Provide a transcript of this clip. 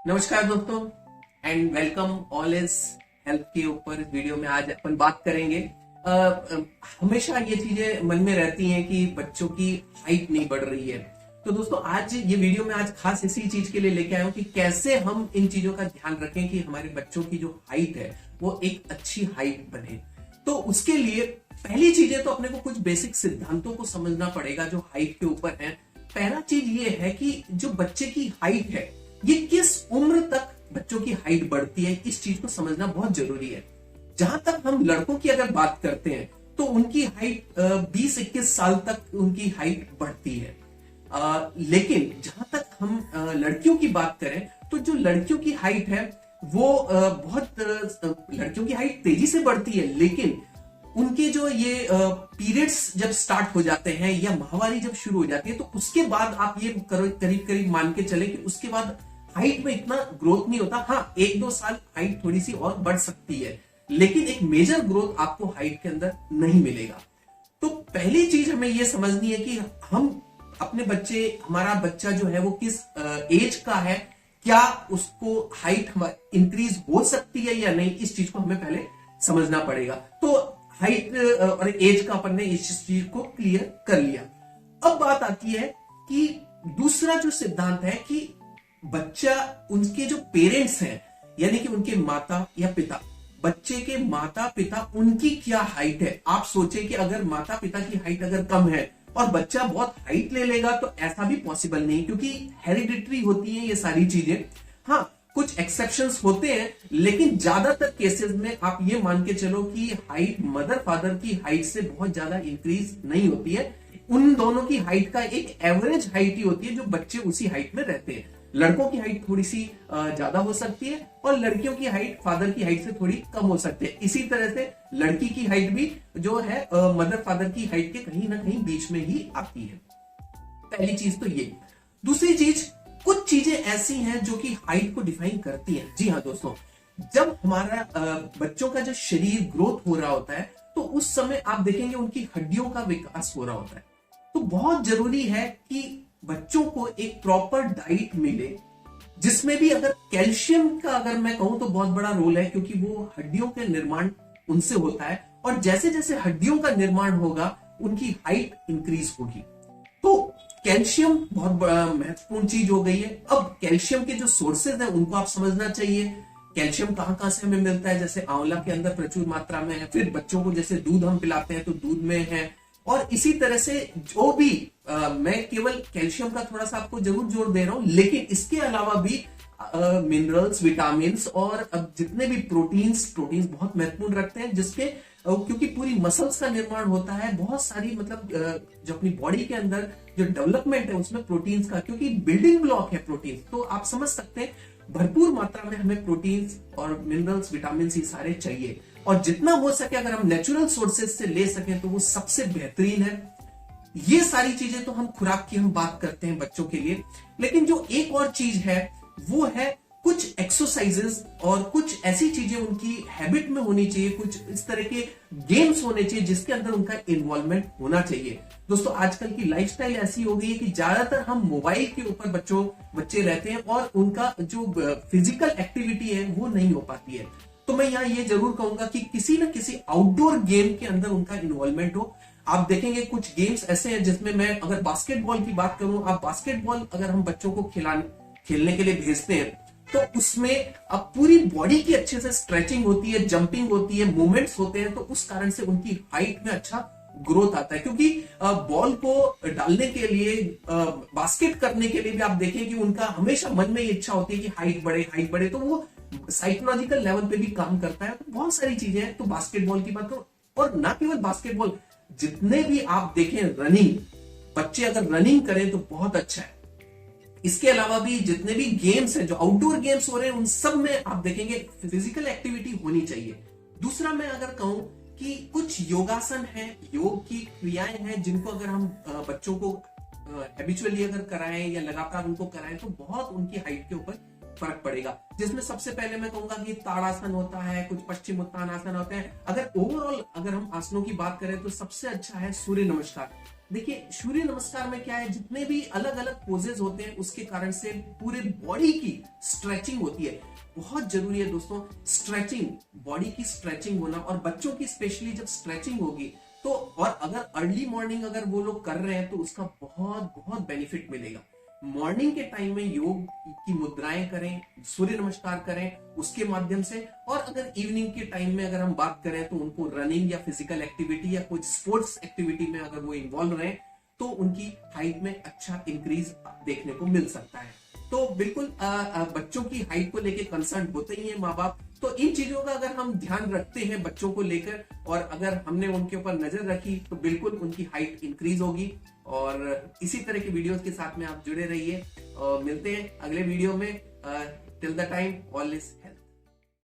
नमस्कार दोस्तों and welcome all is health के ऊपर। इस वीडियो में आज अपन बात करेंगे। हमेशा ये चीजें मन में रहती हैं कि बच्चों की हाइट नहीं बढ़ रही है। तो दोस्तों आज ये वीडियो में आज खास इसी चीज के लिए लेके आया हूं कि कैसे हम इन चीजों का ध्यान रखें कि हमारे बच्चों की जो हाइट है वो एक अच्छी हाइट बने। तो उसके लिए पहली चीजें तो अपने को कुछ बेसिक सिद्धांतों को समझना पड़ेगा जो हाइट के ऊपर है। पहला चीज ये है कि जो बच्चे की हाइट है ये किस उम्र तक बच्चों की हाइट बढ़ती है, इस चीज को समझना बहुत जरूरी है। जहां तक हम लड़कों की अगर बात करते हैं तो उनकी हाइट 20-21 साल तक उनकी हाइट बढ़ती है। लेकिन जहां तक हम लड़कियों की बात करें तो जो लड़कियों की हाइट है वो लड़कियों की हाइट तेजी से बढ़ती है, लेकिन उनके जो ये पीरियड्स जब स्टार्ट हो जाते हैं या माहवारी जब शुरू हो जाती है तो उसके बाद आप ये करीब करीब मान के चले कि उसके बाद हाइट में इतना ग्रोथ नहीं होता। हाँ, 1-2 साल हाइट थोड़ी सी और बढ़ सकती है, लेकिन एक मेजर ग्रोथ आपको हाइट के अंदर नहीं मिलेगा। तो पहली चीज हमें यह समझनी है कि हम अपने हमारा बच्चा जो है वो किस एज का है, क्या उसको हाइट इंक्रीज हो सकती है या नहीं, इस चीज को हमें पहले समझना पड़ेगा। तो हाइट और एज का अपन ने इस चीज को क्लियर कर लिया। अब बात आती है कि दूसरा जो सिद्धांत है कि बच्चा, उनके जो पेरेंट्स हैं यानी कि उनके माता या पिता, बच्चे के माता पिता उनकी क्या हाइट है। आप सोचें कि अगर माता पिता की हाइट अगर कम है और बच्चा बहुत हाइट ले लेगा तो ऐसा भी पॉसिबल नहीं, क्योंकि हेरिडिटरी होती है ये सारी चीजें। हाँ, कुछ एक्सेप्शंस होते हैं, लेकिन ज्यादातर केसेस में आप ये मान के चलो कि हाइट मदर फादर की हाइट से बहुत ज्यादा इंक्रीज नहीं होती है। उन दोनों की हाइट का एक एवरेज हाइट ही होती है जो बच्चे उसी हाइट में रहते हैं। लड़कों की हाइट थोड़ी सी ज्यादा हो सकती है और लड़कियों की हाइट फादर की हाइट से थोड़ी कम हो सकती है। इसी तरह से लड़की की हाइट भी जो है मदर फादर की हाइट के कहीं ना कहीं बीच में ही आती है। पहली चीज तो ये। दूसरी चीज, कुछ चीजें ऐसी हैं जो कि हाइट को डिफाइन करती हैं। जी हाँ दोस्तों, जब हमारा बच्चों का जो शरीर ग्रोथ हो रहा होता है तो उस समय आप देखेंगे उनकी हड्डियों का विकास हो रहा होता है। तो बहुत जरूरी है कि बच्चों को एक प्रॉपर डाइट मिले, जिसमें भी अगर कैल्शियम का अगर मैं कहूं तो बहुत बड़ा रोल है, क्योंकि वो हड्डियों के निर्माण उनसे होता है और जैसे जैसे हड्डियों का निर्माण होगा उनकी हाइट इंक्रीज होगी। तो कैल्शियम बहुत महत्वपूर्ण चीज हो गई है। अब कैल्शियम के जो सोर्सेज हैं उनको आप समझना चाहिए। कैल्शियम कहां कहां से हमें मिलता है, जैसे आंवला के अंदर प्रचुर मात्रा में है, फिर बच्चों को जैसे दूध हम पिलाते हैं तो दूध में है, और इसी तरह से जो भी मैं केवल कैल्शियम का थोड़ा सा आपको जरूर जोर दे रहा हूं, लेकिन इसके अलावा भी मिनरल्स, विटामिन और अब जितने भी प्रोटीन्स बहुत महत्वपूर्ण रखते हैं, जिसके क्योंकि पूरी मसल्स का निर्माण होता है, बहुत सारी मतलब जो अपनी बॉडी के अंदर जो डेवलपमेंट है उसमें प्रोटीन्स का, क्योंकि बिल्डिंग ब्लॉक है प्रोटीन्स, तो आप समझ सकते हैं भरपूर मात्रा में हमें प्रोटीन्स और मिनरल्स, विटामिन ये सारे चाहिए। और जितना हो सके अगर हम नेचुरल सोर्सेज से ले सकें तो वो सबसे बेहतरीन है। ये सारी चीजें तो हम खुराक की हम बात करते हैं बच्चों के लिए, लेकिन जो एक और चीज है वो है कुछ एक्सरसाइजेस और कुछ ऐसी चीजें उनकी हैबिट में होनी चाहिए, कुछ इस तरह के गेम्स होने चाहिए जिसके अंदर उनका इन्वॉल्वमेंट होना चाहिए। दोस्तों आजकल की लाइफस्टाइल ऐसी हो गई है कि ज्यादातर हम मोबाइल के ऊपर बच्चे रहते हैं और उनका जो फिजिकल एक्टिविटी है वो नहीं हो पाती है। तो मैं यहाँ ये जरूर कहूंगा कि किसी न किसी आउटडोर गेम के अंदर उनका इन्वॉल्वमेंट हो। आप देखेंगे कुछ गेम्स ऐसे हैं जिसमें, मैं अगर बास्केटबॉल की बात करूं, आप बास्केटबॉल अगर हम बच्चों को खेलने के लिए भेजते हैं तो उसमें अब पूरी बॉडी की अच्छे से स्ट्रेचिंग होती है, जंपिंग होती है, मूवमेंट्स होते हैं, तो उस कारण से उनकी हाइट में अच्छा ग्रोथ आता है। क्योंकि बॉल को डालने के लिए, बास्केट करने के लिए भी आप देखें कि उनका हमेशा मन में ये इच्छा होती है कि हाइट बढ़े, तो वो साइकोलॉजिकल लेवल पे भी काम करता है। तो बहुत सारी चीजें हैं। तो बास्केटबॉल की बात करो, और ना केवल बास्केटबॉल, जितने भी आप देखें रनिंग, बच्चे अगर रनिंग करें तो बहुत अच्छा है। इसके अलावा भी जितने भी गेम्स हैं, जो आउटडोर गेम्स हो रहे हैं, उन सब में आप देखेंगे फिजिकल एक्टिविटी होनी चाहिए। दूसरा मैं अगर कहूं कि कुछ योगासन है, योग की क्रियाएं हैं, जिनको अगर हम बच्चों को हैबिचुअली अगर कराएं या लगातार उनको कराएं तो बहुत उनकी हाइट के ऊपर फर्क पड़ेगा। जिसमें सबसे पहले मैं कहूंगा कि ताड़ासन होता है, कुछ पश्चिम उत्तान आसन होते हैं। अगर ओवरऑल अगर हम आसनों की बात करें तो सबसे अच्छा है सूर्य नमस्कार। देखिए सूर्य नमस्कार में क्या है, जितने भी अलग अलग पोजेज होते हैं उसके कारण से पूरे बॉडी की स्ट्रेचिंग होती है। बहुत जरूरी है दोस्तों स्ट्रेचिंग, बॉडी की स्ट्रेचिंग होना, और बच्चों की स्पेशली जब स्ट्रेचिंग होगी तो, और अगर अर्ली मॉर्निंग अगर वो लोग कर रहे हैं तो उसका बहुत बहुत बेनिफिट मिलेगा। मॉर्निंग के टाइम में योग की मुद्राएं करें, सूर्य नमस्कार करें उसके माध्यम से, और अगर इवनिंग के टाइम में अगर हम बात करें तो उनको रनिंग या फिजिकल एक्टिविटी या कुछ स्पोर्ट्स एक्टिविटी में अगर वो इन्वॉल्व रहे तो उनकी हाइट में अच्छा इंक्रीज देखने को मिल सकता है। तो बिल्कुल बच्चों की हाइट को लेके कंसर्न होते ही है माँ बाप, तो इन चीजों का अगर हम ध्यान रखते हैं बच्चों को लेकर, और अगर हमने उनके ऊपर नजर रखी तो बिल्कुल उनकी हाइट इंक्रीज होगी। और इसी तरह के वीडियोस के साथ में आप जुड़े रहिए, मिलते हैं अगले वीडियो में। Till the time all is